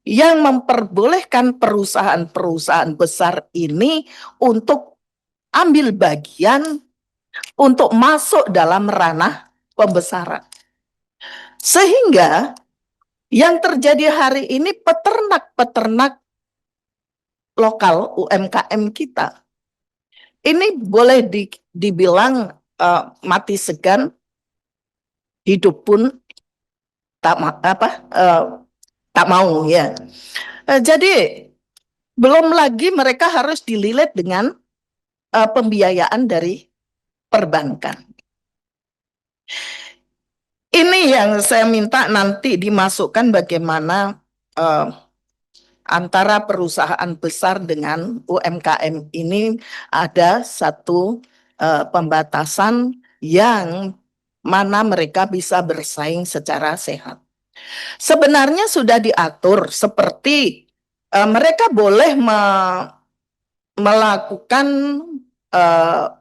yang memperbolehkan perusahaan-perusahaan besar ini untuk ambil bagian untuk masuk dalam ranah pembesaran. Sehingga yang terjadi hari ini peternak-peternak lokal UMKM kita ini boleh dibilang mati segan, hidup pun tak tak mau ya. Jadi belum lagi mereka harus dililit dengan pembiayaan dari perbankan. Ini yang saya minta nanti dimasukkan bagaimana antara perusahaan besar dengan UMKM ini ada satu pembatasan yang mana mereka bisa bersaing secara sehat. Sebenarnya sudah diatur seperti mereka boleh melakukan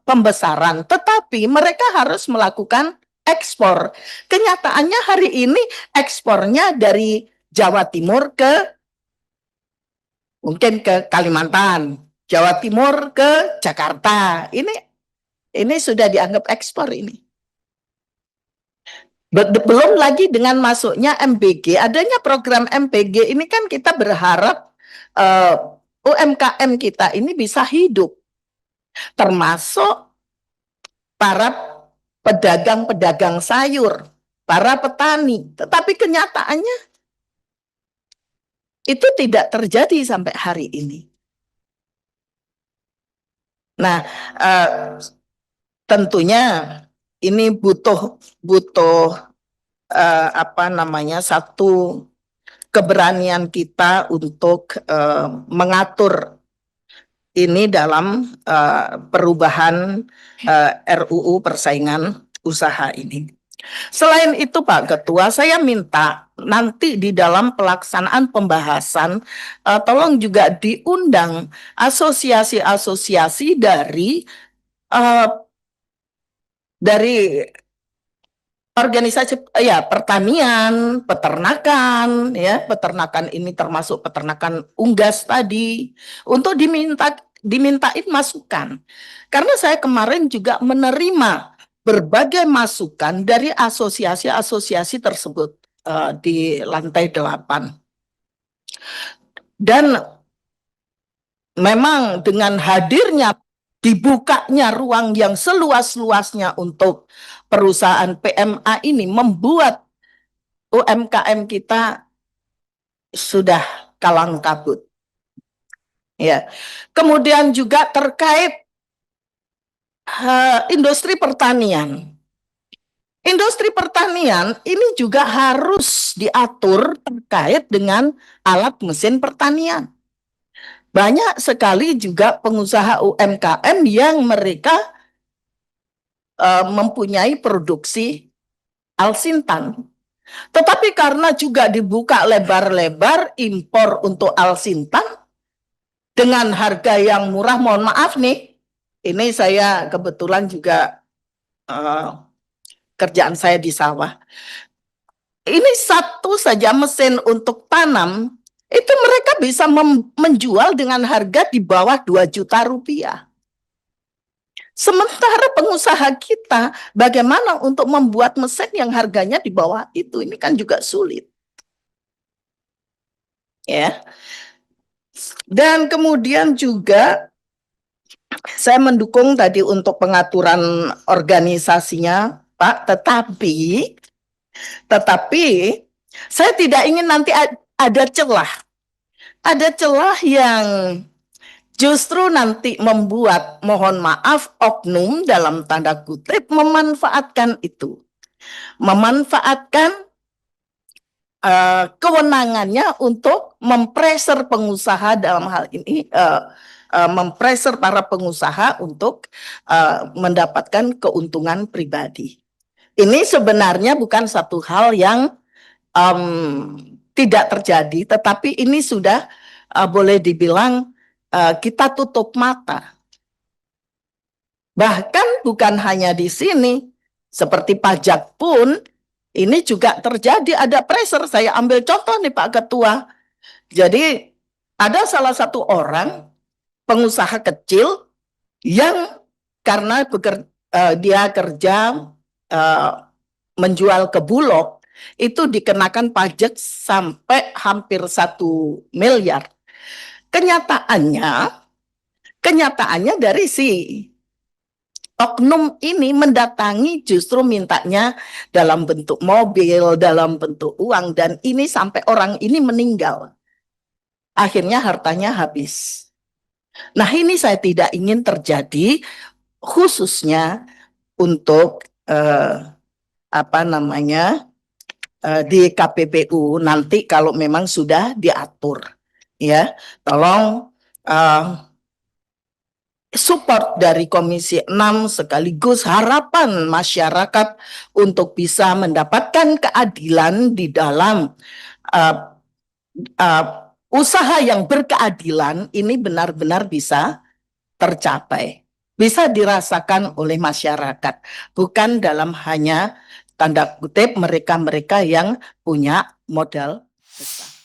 pembesaran, tetapi mereka harus melakukan ekspor. Kenyataannya hari ini ekspornya dari Jawa Timur ke mungkin ke Kalimantan, Jawa Timur ke Jakarta. Ini sudah dianggap ekspor ini. Belum lagi dengan masuknya MBG, adanya program MBG ini kan kita berharap UMKM kita ini bisa hidup, termasuk para pedagang-pedagang sayur, para petani. Tetapi kenyataannya itu tidak terjadi sampai hari ini. Nah, tentunya ini butuh satu keberanian kita untuk mengatur ini dalam perubahan RUU persaingan usaha ini. Selain itu Pak Ketua, saya minta nanti di dalam pelaksanaan pembahasan tolong juga diundang asosiasi-asosiasi dari organisasi ya pertanian, peternakan ya, peternakan ini termasuk peternakan unggas tadi untuk dimintain masukan. Karena saya kemarin juga menerima berbagai masukan dari asosiasi-asosiasi tersebut di lantai 8. Dan memang dengan hadirnya dibukanya ruang yang seluas-luasnya untuk perusahaan PMA ini membuat UMKM kita sudah kalang kabut. Ya. Kemudian juga terkait industri pertanian. Industri pertanian ini juga harus diatur terkait dengan alat mesin pertanian. Banyak sekali juga pengusaha UMKM yang mereka mempunyai produksi alsintan. Tetapi karena juga dibuka lebar-lebar impor untuk alsintan dengan harga yang murah, mohon maaf nih, ini saya kebetulan juga kerjaan saya di sawah. Ini satu saja mesin untuk tanam, itu mereka bisa menjual dengan harga di bawah 2 juta rupiah. Sementara pengusaha kita bagaimana untuk membuat mesin yang harganya di bawah itu? Ini kan juga sulit. Ya. Dan kemudian juga saya mendukung tadi untuk pengaturan organisasinya, Pak, tetapi saya tidak ingin nanti ada celah. Ada celah yang justru nanti membuat, mohon maaf, oknum dalam tanda kutip memanfaatkan itu. Memanfaatkan kewenangannya untuk mempreser pengusaha dalam hal ini, mempreser para pengusaha untuk mendapatkan keuntungan pribadi. Ini sebenarnya bukan satu hal yang tidak terjadi, tetapi ini sudah boleh dibilang kita tutup mata. Bahkan bukan hanya di sini, seperti pajak pun ini juga terjadi, ada pressure. Saya ambil contoh nih Pak Ketua, Jadi ada salah satu orang pengusaha kecil yang karena dia kerja uh, menjual ke Bulog itu dikenakan pajak sampai hampir 1 miliar. Kenyataannya dari si oknum ini mendatangi justru mintanya dalam bentuk mobil, dalam bentuk uang, dan ini sampai orang ini meninggal. Akhirnya hartanya habis. Nah, ini saya tidak ingin terjadi khususnya untuk apa namanya di KPPU nanti kalau memang sudah diatur, ya. Tolong support dari Komisi 6 sekaligus harapan masyarakat untuk bisa mendapatkan keadilan di dalam uh, uh, usaha yang berkeadilan ini benar-benar bisa tercapai, bisa dirasakan oleh masyarakat, bukan dalam hanya tanda kutip mereka-mereka yang punya modal besar.